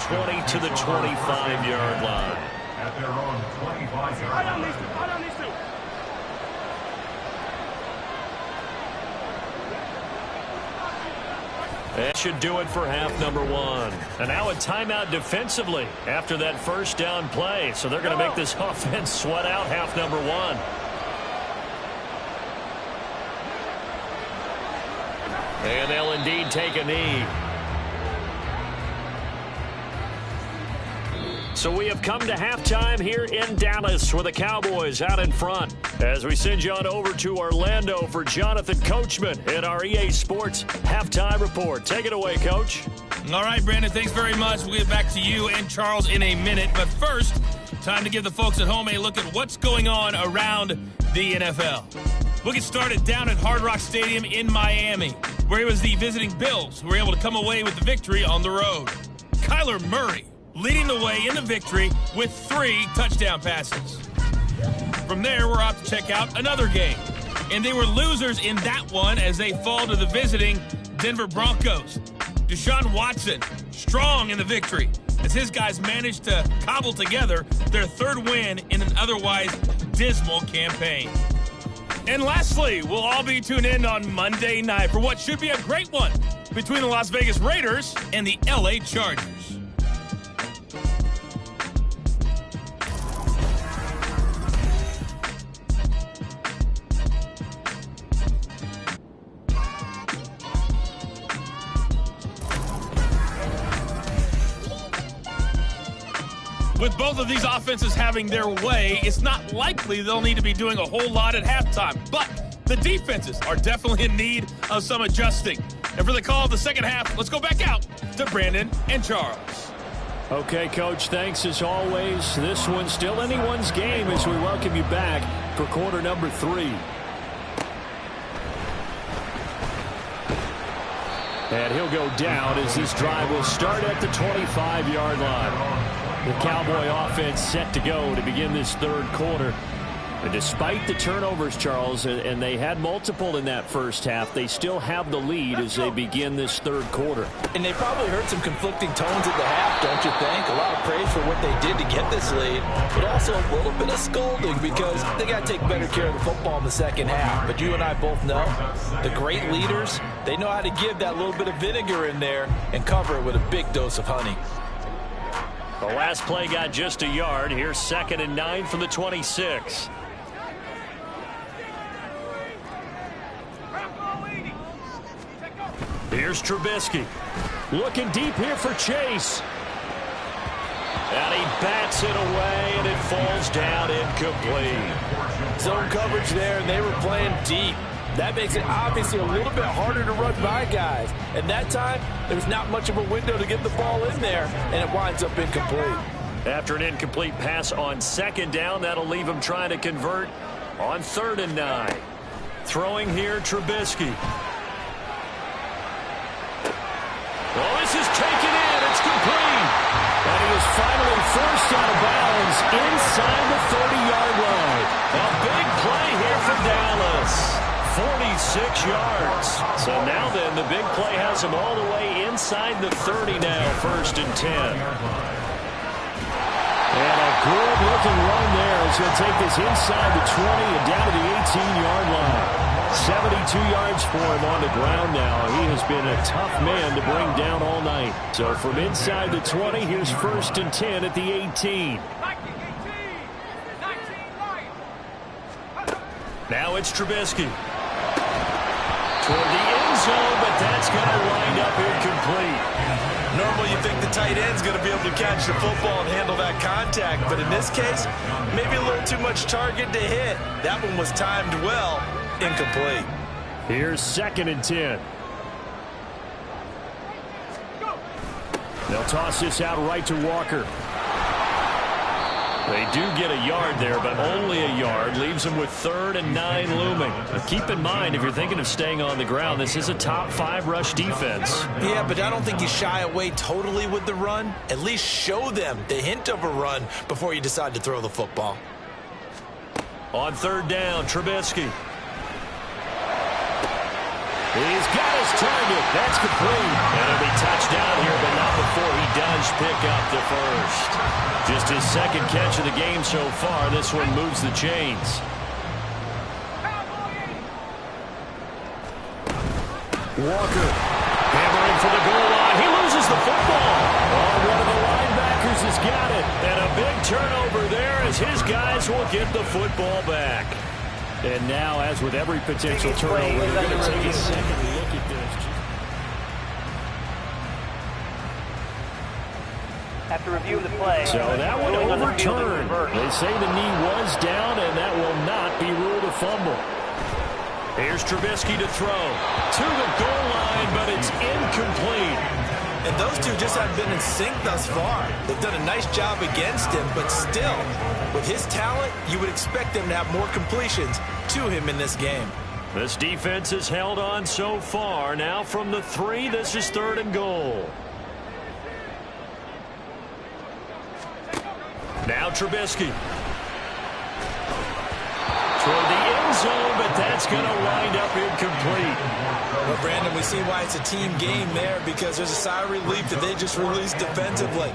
20 to the 25-yard line. At their own 25-yard line. That should do it for half number one. And now a timeout defensively after that first down play. So they're going to make this offense sweat out half number one. And they'll indeed take a knee. So we have come to halftime here in Dallas with the Cowboys out in front. As we send you on over to Orlando for Jonathan Coachman at our EA Sports Halftime Report. Take it away, Coach. All right, Brandon, thanks very much. We'll get back to you and Charles in a minute. But first, time to give the folks at home a look at what's going on around the NFL. We'll get started down at Hard Rock Stadium in Miami, where it was the visiting Bills who were able to come away with the victory on the road. Kyler Murray leading the way in the victory with 3 touchdown passes. From there, we're off to check out another game. And they were losers in that one as they fall to the visiting Denver Broncos. Deshaun Watson, strong in the victory, as his guys managed to cobble together their 3rd win in an otherwise dismal campaign. And lastly, we'll all be tuned in on Monday night for what should be a great one between the Las Vegas Raiders and the LA Chargers. With both of these offenses having their way, it's not likely they'll need to be doing a whole lot at halftime. But the defenses are definitely in need of some adjusting. And for the call of the second half, let's go back out to Brandon and Charles. Okay, Coach, thanks as always. This one's still anyone's game as we welcome you back for quarter number 3. And he'll go down as this drive will start at the 25-yard line. The Cowboy offense set to go to begin this 3rd quarter. And despite the turnovers, Charles, and they had multiple in that first half, they still have the lead as they begin this 3rd quarter. And they probably heard some conflicting tones at the half, don't you think? A lot of praise for what they did to get this lead, but also a little bit of scolding because they got to take better care of the football in the second half. But you and I both know the great leaders, they know how to give that little bit of vinegar in there and cover it with a big dose of honey. The last play got just a yard. Here's 2nd and 9 from the 26. Here's Trubisky. Looking deep here for Chase. And he bats it away, and it falls down incomplete. Zone coverage there, and they were playing deep. That makes it obviously a little bit harder to run by guys. And that time, there's not much of a window to get the ball in there, and it winds up incomplete. After an incomplete pass on 2nd down, that'll leave him trying to convert on 3rd and 9. Throwing here, Trubisky. Well, this is taken in. It's complete. And he is finally forced out of bounds inside the 30-yard line. A big play here for Dallas. 46 yards. So now then, the big play has him all the way inside the 30 now, 1st and 10. And a good-looking run there as he'll take this inside the 20 and down to the 18-yard line. 72 yards for him on the ground now. He has been a tough man to bring down all night. So from inside the 20, here's 1st and 10 at the 18. Now it's Trubisky. Toward the end zone, but that's going to wind up incomplete. Normally you think the tight end's going to be able to catch the football and handle that contact, but in this case, maybe a little too much target to hit. That one was timed well. Incomplete. Here's 2nd and 10. They'll toss this out right to Walker. They do get a yard there, but only a yard. Leaves them with 3rd and 9 looming. But keep in mind, if you're thinking of staying on the ground, this is a top 5 rush defense. Yeah, but I don't think you shy away totally with the run. At least show them the hint of a run before you decide to throw the football. On 3rd down, Trubisky. He's got his target. That's complete. And it'll be touchdown here, but not before he does pick up Just his second catch of the game so far. This one moves the chains. Walker hammering for the goal line. He loses the football. Oh, one of the linebackers has got it. And a big turnover there as his guys will get the football back. And now, as with every potential turnover, they're going to take a second look at this. After review of the play. So that one overturned. They say the knee was down, and that will not be ruled a fumble. Here's Trubisky to throw. To the goal line, but it's incomplete. And those two just haven't been in sync thus far. They've done a nice job against him, but still, with his talent, you would expect them to have more completions to him in this game. This defense has held on so far. Now from the 3, this is 3rd and goal. Now Trubisky. Toward the end zone, but that's going to wind up incomplete. Well, Brandon, we see why it's a team game there, because there's a sigh of relief that they just released defensively.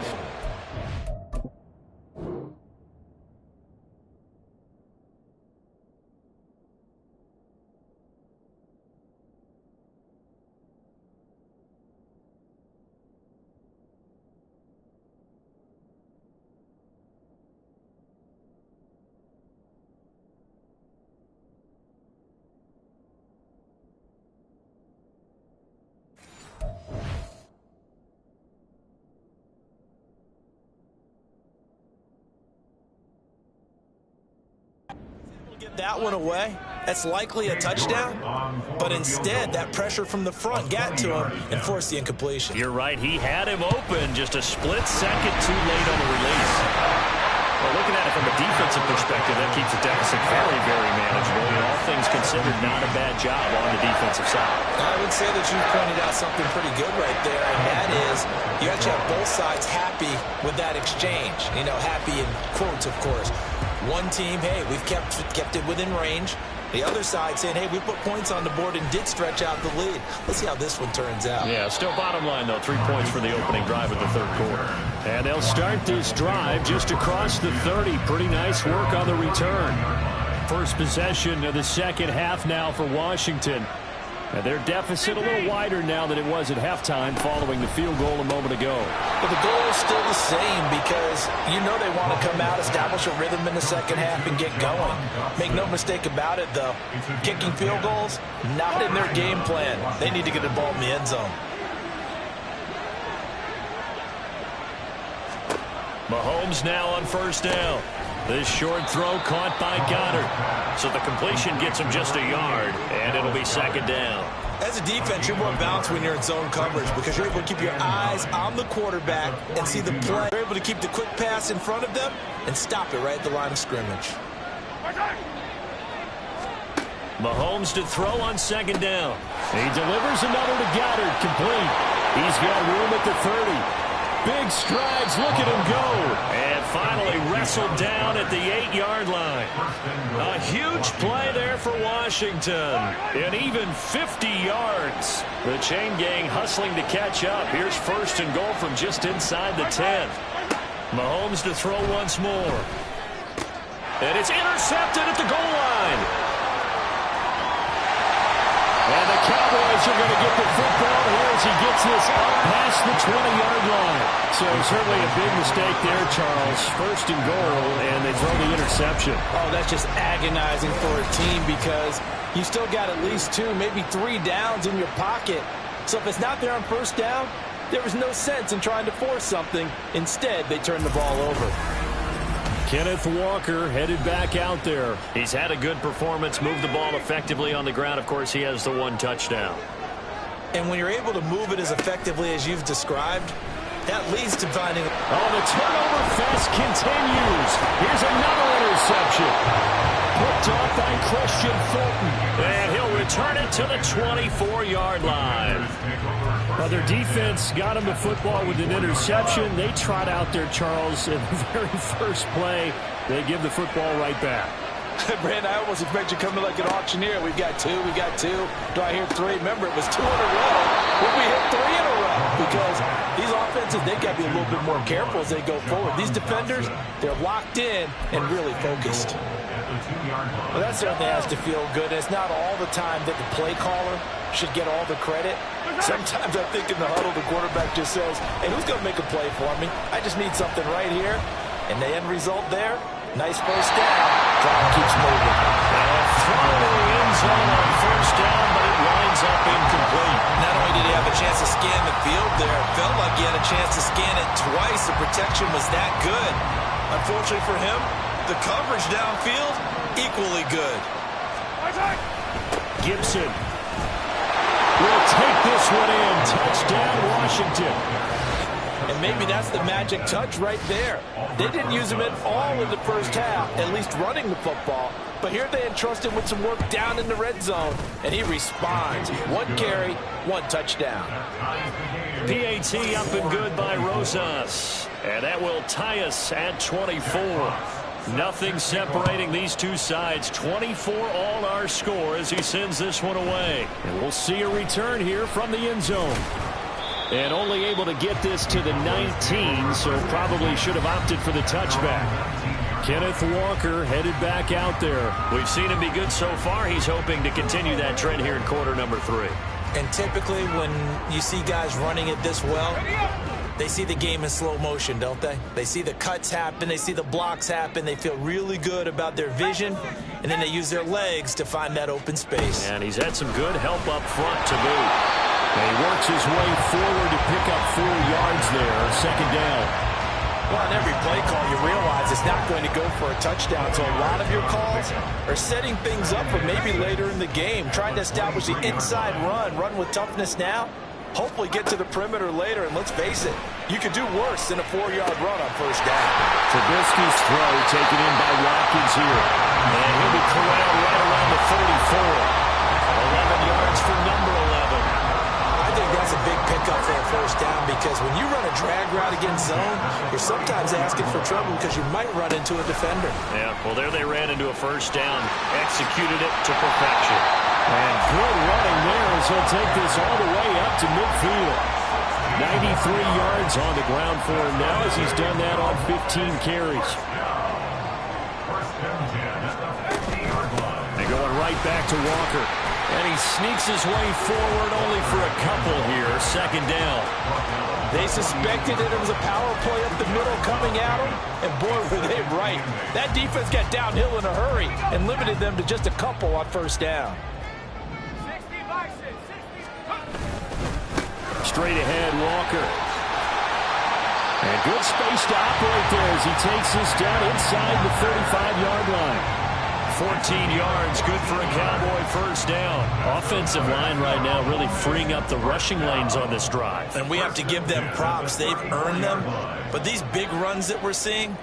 Get that one away. That's likely a touchdown, but instead that pressure from the front got to him and forced the incompletion. You're right, he had him open, just a split second too late on the release. Well, looking at it from a defensive perspective, that keeps the deficit very, very manageable. And all things considered, not a bad job on the defensive side. I would say that you pointed out something pretty good right there, and that is you actually have both sides happy with that exchange. You know, happy in quotes, of course. One team, hey, we've kept it within range. The other side saying, hey, we put points on the board and did stretch out the lead. Let's see how this one turns out. Yeah, still bottom line, though. 3 points for the opening drive of the 3rd quarter. And they'll start this drive just across the 30. Pretty nice work on the return. First possession of the second half now for Washington. And their deficit a little wider now than it was at halftime following the field goal a moment ago. But the goal is still the same, because you know they want to come out, establish a rhythm in the second half, and get going. Make no mistake about it, though. Kicking field goals, not in their game plan. They need to get the ball in the end zone. Mahomes now on first down. This short throw caught by Goddard. So the completion gets him just a yard, and it'll be second down. As a defense, you're more balanced when you're in zone coverage, because you're able to keep your eyes on the quarterback and see the play. You're able to keep the quick pass in front of them and stop it right at the line of scrimmage. Mahomes to throw on second down. He delivers another to Goddard, complete. He's got room at the 30. Big strides, look at him go. And finally wrestled down at the 8-yard line. A huge play there for Washington. And even 50 yards. The chain gang hustling to catch up. Here's first and goal from just inside the 10. Mahomes to throw once more. And it's intercepted at the goal line. And the Cowboys are going to get the football here as he gets this up past the 20-yard line. So certainly a big mistake there, Charles. First and goal, and they throw the interception. Oh, that's just agonizing for a team, because you still got at least 2, maybe 3 downs in your pocket. So if it's not there on first down, there was no sense in trying to force something. Instead, they turn the ball over. Kenneth Walker headed back out there. He's had a good performance, moved the ball effectively on the ground. Of course, he has the 1 touchdown. And when you're able to move it as effectively as you've described, that leads to finding... Oh, the turnover fest continues. Here's another interception. Picked off by Christian Fulton. And he'll return it to the 24-yard line. Well, their defense got him the football with an interception. They trot out there, Charles, in the very first play. They give the football right back. Brandon, I almost expect you coming like an auctioneer. We've got 2, we got 2. Do I hear 3? Remember, it was 2 in a row. When we hit 3 in a row. because these offenses, they've got to be a little bit more careful as they go forward. These defenders, they're locked in and really focused. Well, that certainly has to feel good. It's not all the time that the play caller should get all the credit. Sometimes I think in the huddle, the quarterback just says, hey, who's going to make a play for me? I just need something right here. And the end result there, nice first down. Drive keeps moving. Throw to the end zone on first down, but it winds up incomplete. Not only did he have a chance to scan the field there, it felt like he had a chance to scan it twice. The protection was that good. Unfortunately for him, the coverage downfield, equally good. Gibson will take this one in. Touchdown, Washington. And maybe that's the magic touch right there. They didn't use him at all in the first half, at least running the football. But here they entrust him with some work down in the red zone, and he responds. 1 carry, 1 touchdown. PAT up and good by Rosas. And that will tie us at 24. Nothing separating these two sides. 24 all our score as he sends this one away. And we'll see a return here from the end zone. And only able to get this to the 19, so probably should have opted for the touchback. Kenneth Walker headed back out there. We've seen him be good so far. He's hoping to continue that trend here in quarter number 3. And typically when you see guys running it this well, they see the game in slow motion, don't they? They see the cuts happen. They see the blocks happen. They feel really good about their vision. And then they use their legs to find that open space. And he's had some good help up front to boot. And he works his way forward to pick up 4 yards there. Second down. Well, in every play call, you realize it's not going to go for a touchdown. So a lot of your calls are setting things up for maybe later in the game, trying to establish the inside run with toughness now. Hopefully get to the perimeter later, and let's face it, you could do worse than a 4-yard run on first down. Trubisky's throw taken in by Watkins here. And he'll be corralled right around the 34. 11 yards for number 11. I think that's a big pickup for a first down because when you run a drag route against zone, you're sometimes asking for trouble because you might run into a defender. Yeah, well, there they ran into a first down, executed it to perfection. And good running there as he'll take this all the way up to midfield. 93 yards on the ground for him now as he's done that on 15 carries. And going right back to Walker. And he sneaks his way forward only for a couple here. Second down. They suspected that it was a power play up the middle coming at them, and boy, were they right. That defense got downhill in a hurry and limited them to just a couple on first down. Straight ahead, Walker. And good space to operate there as he takes this down inside the 35-yard line. 14 yards, good for a Cowboy first down. Offensive line right now really freeing up the rushing lanes on this drive. And we have to give them props. They've earned them. But these big runs that we're seeing,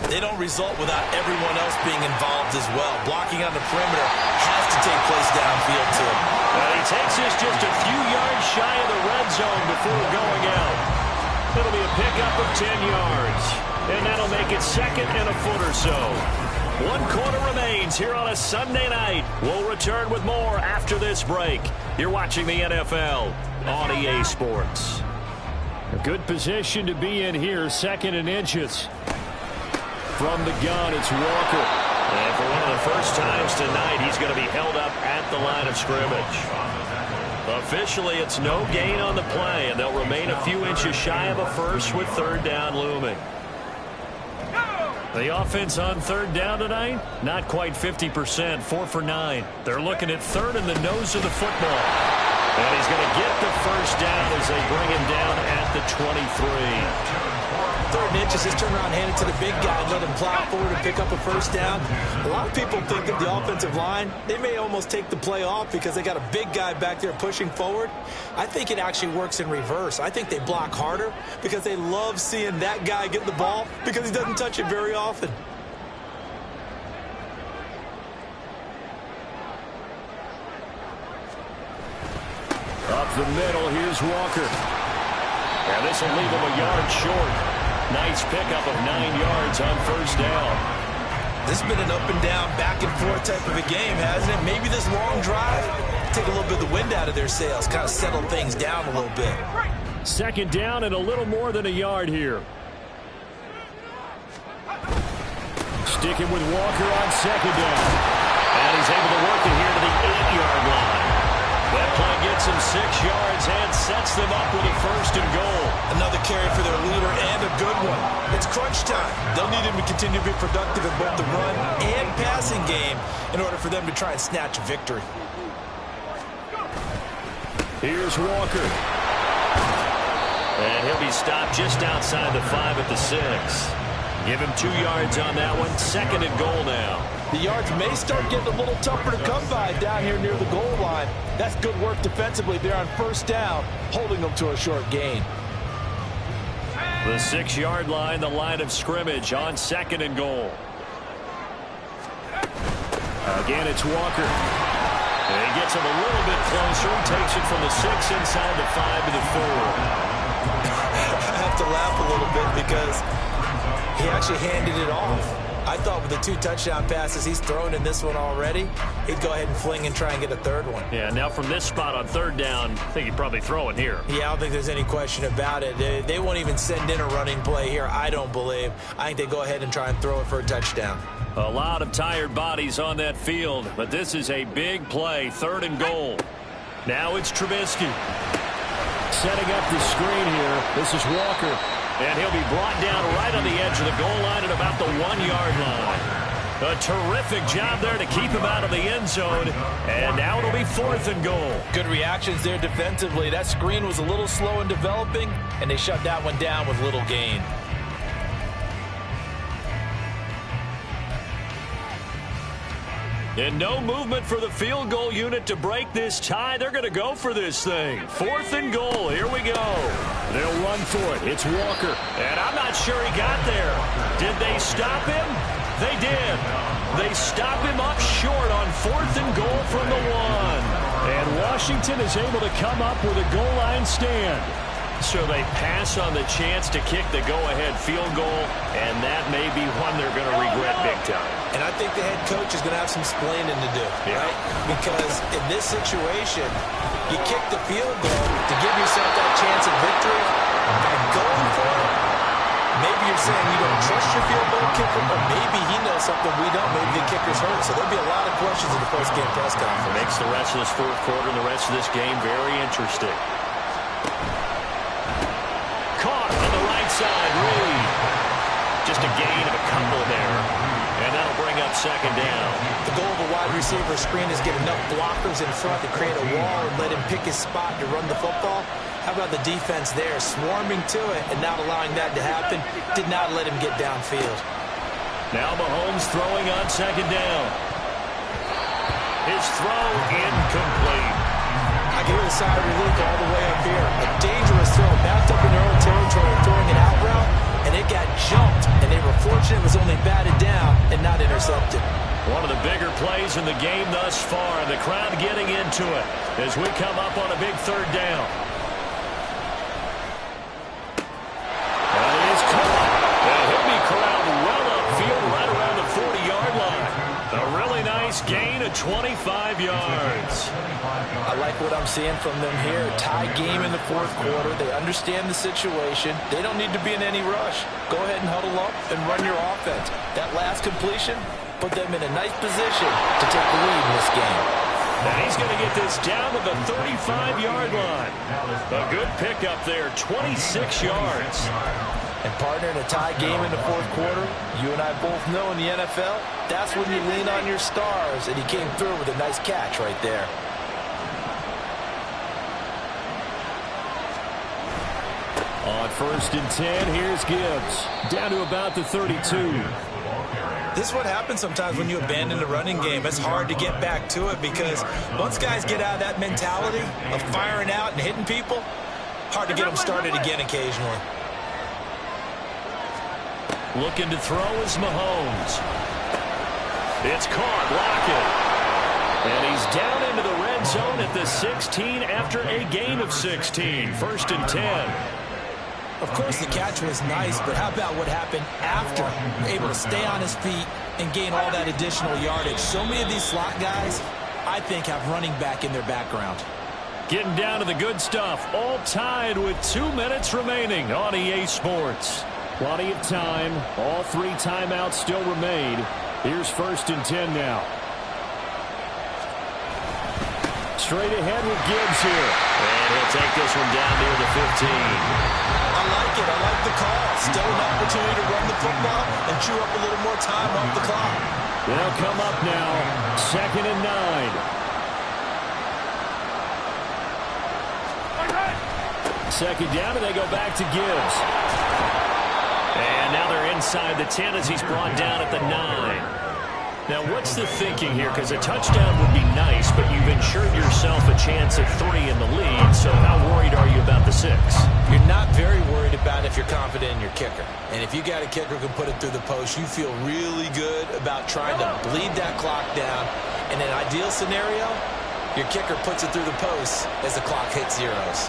they don't result without everyone else being involved as well. Blocking on the perimeter has to take place downfield too. Well, he takes this just a few yards shy of the red zone before going out. It'll be a pickup of 10 yards. And that'll make it second and a foot or so. 1 quarter remains here on a Sunday night. We'll return with more after this break. You're watching the NFL on EA Sports. A good position to be in here, 2nd and inches. From the gun, it's Walker. And for one of the first times tonight, he's going to be held up at the line of scrimmage. Officially, it's no gain on the play, and they'll remain a few inches shy of a first with 3rd down looming. The offense on 3rd down tonight, not quite 50%, 4 for 9. They're looking at 3rd in the nose of the football. And he's going to get the first down as they bring him down at the 23. 3rd and inches, just turn around, hand it to the big guy, and let him plow forward and pick up a first down. A lot of people think that the offensive line, they may almost take the play off because they got a big guy back there pushing forward. I think it actually works in reverse. I think they block harder because they love seeing that guy get the ball because he doesn't touch it very often. Up the middle, here's Walker. And this will leave him a yard short. Nice pickup of 9 yards on first down. This has been an up and down, back and forth type of a game, hasn't it? Maybe this long drive, take a little bit of the wind out of their sails, kind of settle things down a little bit. Second down and a little more than a yard here. Sticking with Walker on second down. And he's able to work it here to the 8-yard line. That play gets him 6 yards and sets them up with a first and goal. Another carry for their leader and a good one. It's crunch time. They'll need him to continue to be productive in both the run and passing game in order for them to try and snatch a victory. Here's Walker. And he'll be stopped just outside the 5 at the 6. Give him 2 yards on that one. Second and goal now. The yards may start getting a little tougher to come by down here near the goal line. That's good work defensively there on first down, holding them to a short gain. The 6-yard line, the line of scrimmage on second and goal. Again, it's Walker. And he gets him a little bit closer. He takes it from the 6 inside the 5 to the 4. I have to laugh a little bit because he actually handed it off. I thought with the 2 touchdown passes he's thrown in this one already, he'd go ahead and fling and try and get a third one. Yeah, now from this spot on third down, I think he'd probably throw it here. Yeah, I don't think there's any question about it. They won't even send in a running play here, I don't believe. I think they go ahead and try and throw it for a touchdown. A lot of tired bodies on that field, but this is a big play, third and goal. Now it's Trubisky. Setting up the screen here. This is Walker. And he'll be brought down right on the edge of the goal line at about the 1-yard line. A terrific job there to keep him out of the end zone. And now it'll be fourth and goal. Good reactions there defensively. That screen was a little slow in developing, and they shut that one down with little gain. And no movement for the field goal unit to break this tie. They're going to go for this thing. Fourth and goal. Here we go. They'll run for it. It's Walker. And I'm not sure he got there. Did they stop him? They did. They stop him up short on fourth and goal from the 1. And Washington is able to come up with a goal line stand. So they pass on the chance to kick the go-ahead field goal, and that may be one they're going to regret big time. And I think the head coach is going to have some explaining to do, right? Because in this situation, you kick the field goal to give yourself that chance of victory. By going for it, maybe you're saying you don't trust your field goal kicker, or maybe he knows something we don't. Maybe the kicker's hurt. So there'll be a lot of questions in the post-game press conference. Makes the rest of this fourth quarter and the rest of this game very interesting. Caught on the right side, Reed. Just a gain of a couple there. And that'll bring up second down. The goal of a wide receiver screen is get enough blockers in front to create a wall and let him pick his spot to run the football. How about the defense there, swarming to it and not allowing that to happen? Did not let him get downfield. Now Mahomes throwing on second down. His throw incomplete. I can hear the sigh of relief all the way up here. A dangerous throw, backed up in their own territory, throwing an out route, and it got jumped, and they were fortunate it was only batted down and not intercepted. One of the bigger plays in the game thus far, and the crowd getting into it as we come up on a big third down. And it is caught. And he'll be corralled well upfield right around the 40-yard line. A really nice gain of 25 yards. I like what I'm seeing from them here. Tie game in the fourth quarter. They understand the situation. They don't need to be in any rush. Go ahead and huddle up and run your offense. That last completion put them in a nice position to take the lead in this game. Now he's going to get this down to the 35-yard line. A good pickup there, 26 yards. And partner, in a tie game in the fourth quarter, you and I both know in the NFL, that's when you lean on your stars, and he came through with a nice catch right there. On first and 10, here's Gibbs. Down to about the 32. This is what happens sometimes when you abandon the running game. It's hard to get back to it because once guys get out of that mentality of firing out and hitting people, hard to get them started again occasionally. Looking to throw is Mahomes. It's caught, Lockett. And he's down into the red zone at the 16 after a gain of 16. First and 10. Of course, the catch was nice, but how about what happened after? Able to stay on his feet and gain all that additional yardage. So many of these slot guys, I think, have running back in their background. Getting down to the good stuff. All tied with 2 minutes remaining on EA Sports. Plenty of time. All 3 timeouts still remain. Here's 1st and 10 now. Straight ahead with Gibbs here. And he'll take this one down near the 15. I like it. I like the call. Still an opportunity to run the football and chew up a little more time off the clock. They'll come up now. 2nd and 9. Second down, and they go back to Gibbs. And now they're inside the 10 as he's brought down at the 9. Now, what's the thinking here? Because a touchdown would be nice, but you've ensured yourself a chance at 3 in the lead, so how worried are you about the 6? You're not very worried about if you're confident in your kicker. And if you got a kicker who can put it through the post, you feel really good about trying to bleed that clock down. In an ideal scenario, your kicker puts it through the post as the clock hits zeros.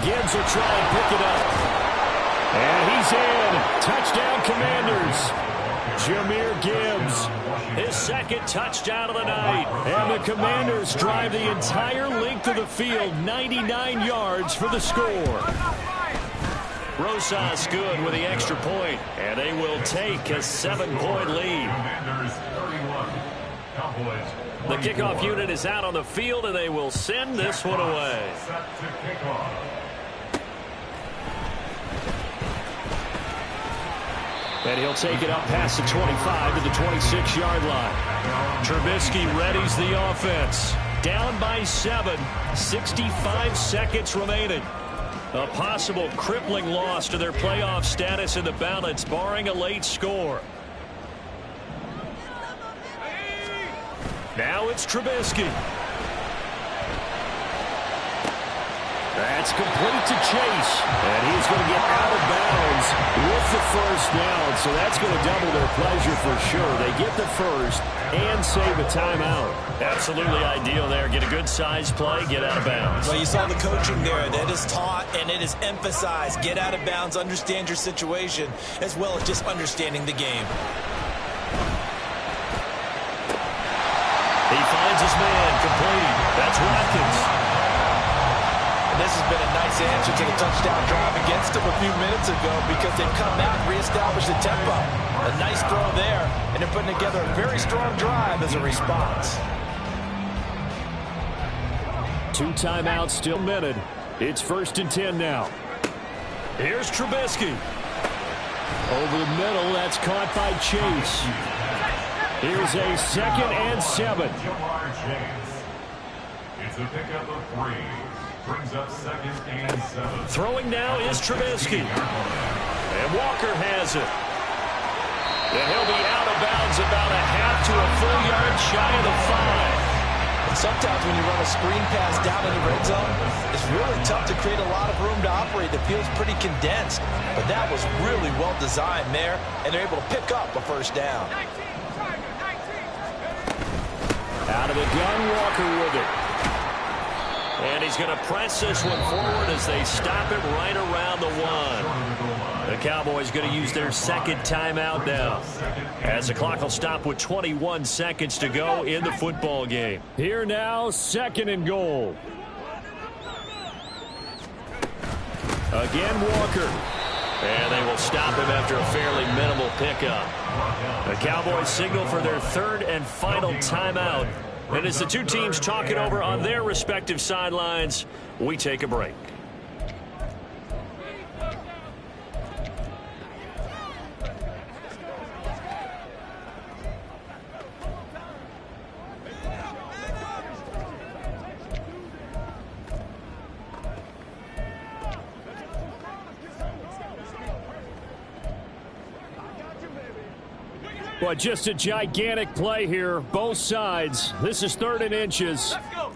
Gibbs will try and pick it up. And he's in. Touchdown, Commanders. Jahmyr Gibbs, his 2nd touchdown of the night. And the Commanders drive the entire length of the field, 99 yards for the score. Rosas good with the extra point, and they will take a 7-point lead. The kickoff unit is out on the field, and they will send this one away. And he'll take it up past the 25 to the 26-yard line. Trubisky readies the offense. Down by 7. 65 seconds remaining. A possible crippling loss to their playoff status in the balance, barring a late score. Now it's Trubisky. That's complete to Chase. And he's going to get out of bounds with the 1st down. So that's going to double their pleasure for sure. They get the 1st and save a timeout. Absolutely ideal there. Get a good size play, get out of bounds. Well, you saw the coaching there. That is taught and it is emphasized. Get out of bounds, understand your situation, as well as just understanding the game. He finds his man, complete. That's Watkins. This has been a nice answer to the touchdown drive against them a few minutes ago because they've come out and reestablished the tempo. A nice throw there, and they're putting together a very strong drive as a response. 2 timeouts still minute. It's 1st and 10 now. Here's Trubisky. Over the middle, that's caught by Chase. Here's a 2nd and 7. It's a pickup of 3. Brings up 2nd and 7. Throwing now is Trubisky. And Walker has it. And he'll be out of bounds about a half to a full yard shy of the 5. And sometimes when you run a screen pass down in the red zone, it's really tough to create a lot of room to operate. The field's pretty condensed. But that was really well designed there, and they're able to pick up a 1st down. Out of the gun, Walker with it. And he's going to press this one forward as they stop him right around the 1. The Cowboys going to use their 2nd timeout now, as the clock will stop with 21 seconds to go in the football game. Here now, 2nd and goal. Again, Walker. And they will stop him after a fairly minimal pickup. The Cowboys signal for their 3rd and final timeout. And as the two teams talk it over on their respective sidelines, we take a break. But just a gigantic play here, both sides. This is 3rd and inches. Let's go.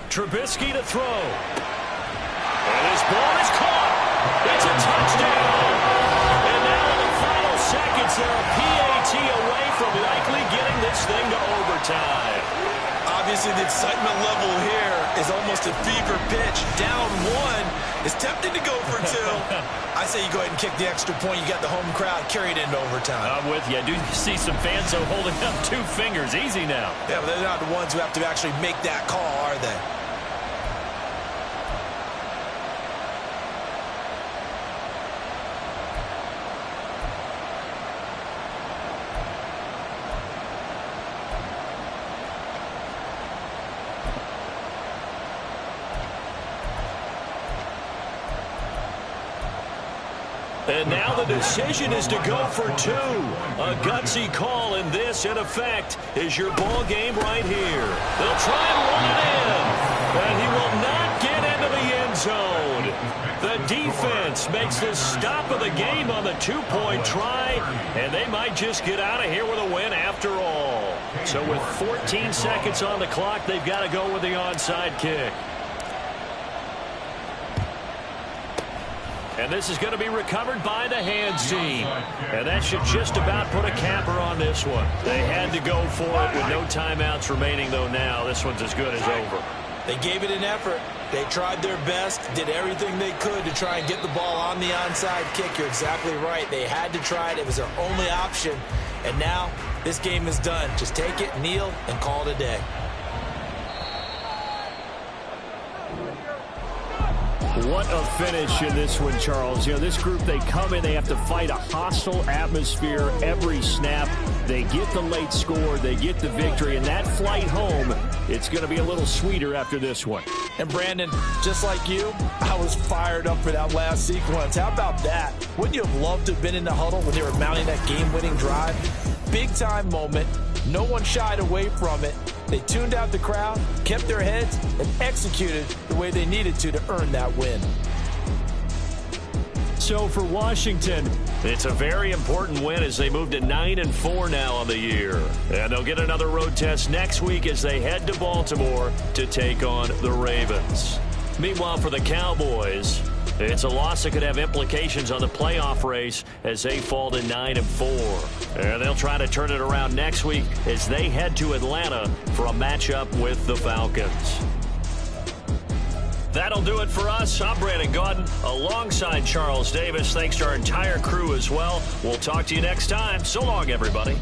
Trubisky to throw. And his ball is caught. It's a touchdown. And now in the final seconds, they're a PAT away from likely getting this thing to overtime. I'll Obviously, the excitement level here is almost a fever pitch. Down one. It's tempting to go for two. I say you go ahead and kick the extra point. You got the home crowd. Carry it into overtime. I'm with you. I do see some fans, though, holding up 2 fingers. Easy now. Yeah, but they're not the ones who have to actually make that call, are they? And now the decision is to go for 2. A gutsy call, and this, in effect, is your ball game right here. They'll try and run it in, and he will not get into the end zone. The defense makes the stop of the game on the 2-point try, and they might just get out of here with a win after all. So with 14 seconds on the clock, they've got to go with the onside kick. And this is going to be recovered by the hands team. And that should just about put a capper on this one. They had to go for it with no timeouts remaining, though now this one's as good as over. They gave it an effort. They tried their best, did everything they could to try and get the ball on the onside kick. You're exactly right. They had to try it. It was their only option. And now this game is done. Just take it, kneel, and call it a day. What a finish in this one, Charles. You know, this group, they come in, they have to fight a hostile atmosphere every snap. They get the late score, they get the victory, and that flight home, it's going to be a little sweeter after this one. And Brandon, just like you, I was fired up for that last sequence. How about that? Wouldn't you have loved to have been in the huddle when they were mounting that game-winning drive? Big-time moment. No one shied away from it. They tuned out the crowd, kept their heads, and executed the way they needed to earn that win. So for Washington, it's a very important win as they move to 9-4 now on the year. And they'll get another road test next week as they head to Baltimore to take on the Ravens. Meanwhile, for the Cowboys, it's a loss that could have implications on the playoff race as they fall to 9-4. And they'll try to turn it around next week as they head to Atlanta for a matchup with the Falcons. That'll do it for us. I'm Brandon Gaudin alongside Charles Davis. Thanks to our entire crew as well. We'll talk to you next time. So long, everybody.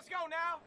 Let's go now.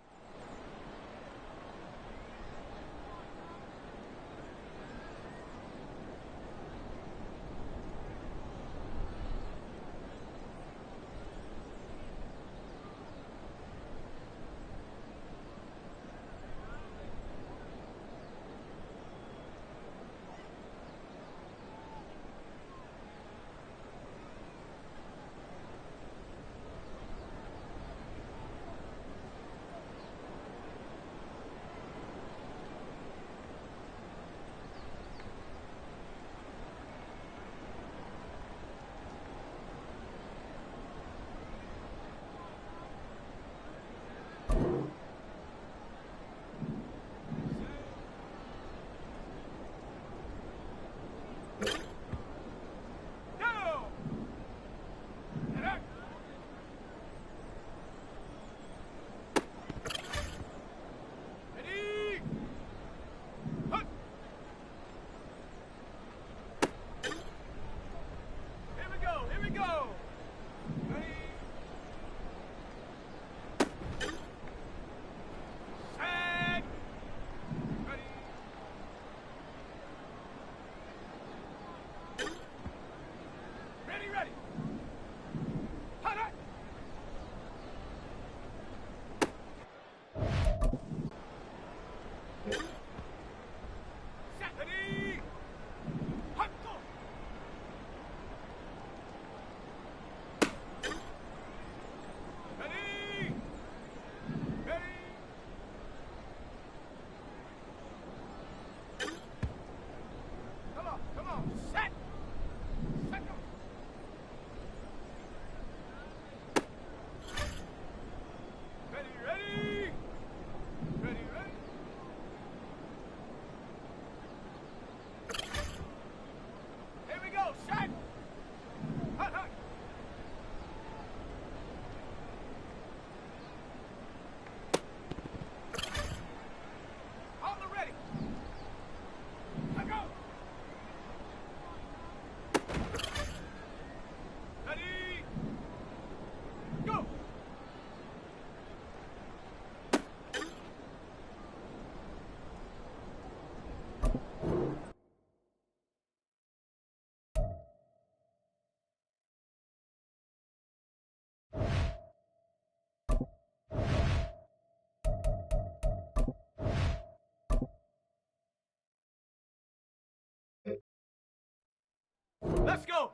Let's go.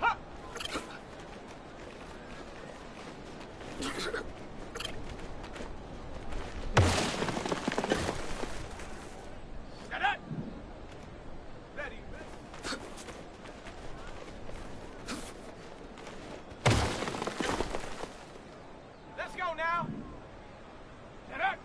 Ha! Set up. Ready, ready. Let's go now. Set up.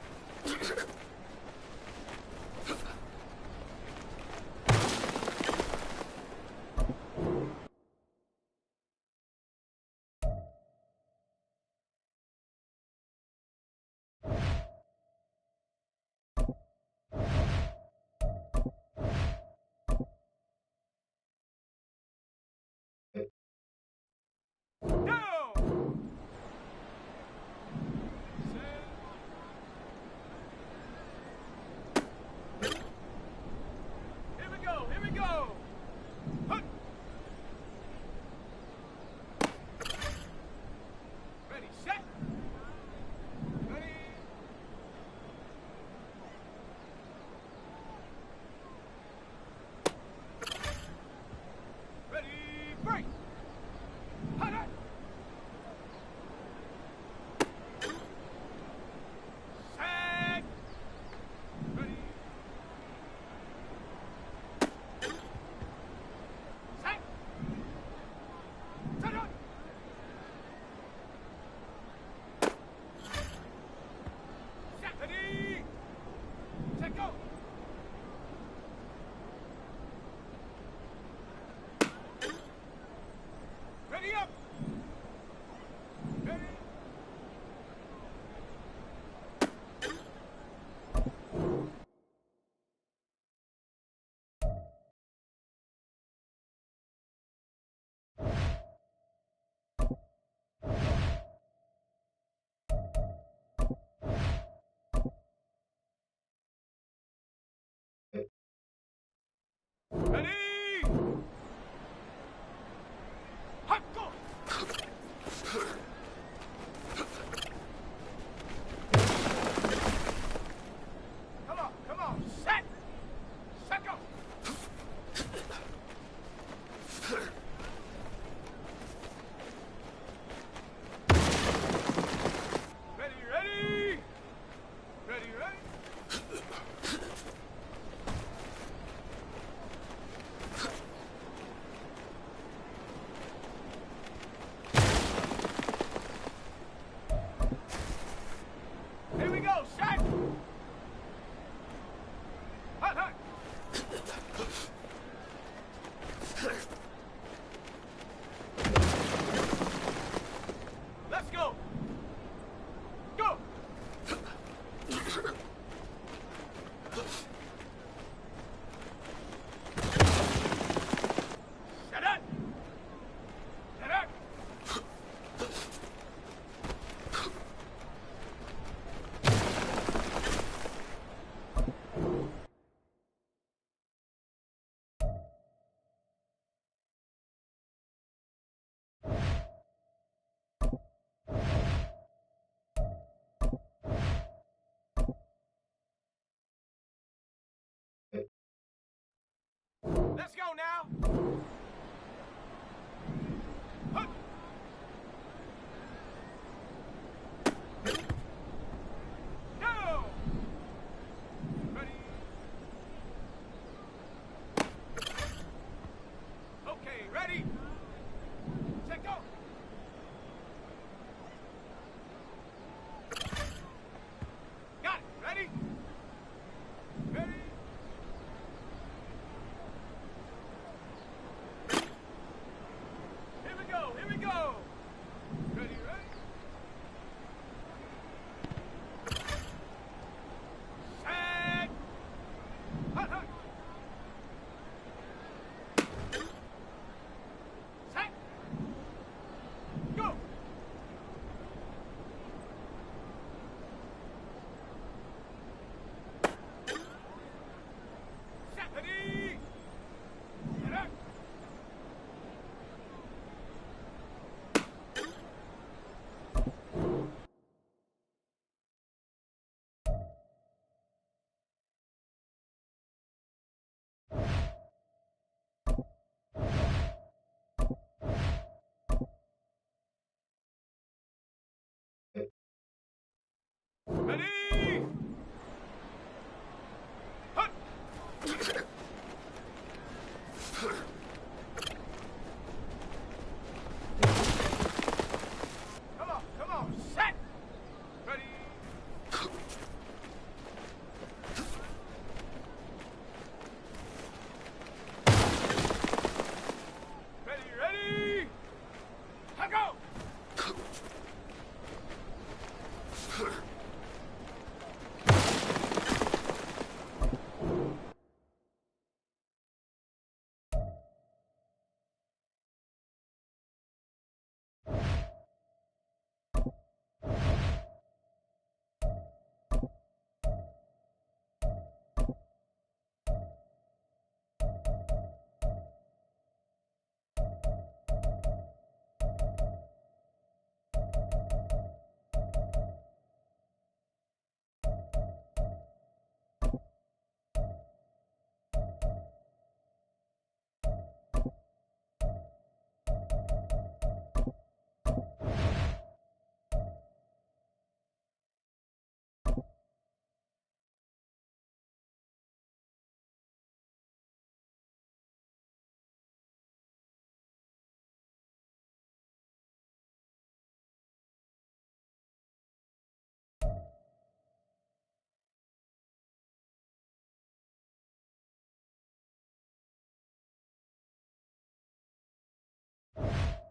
Huh.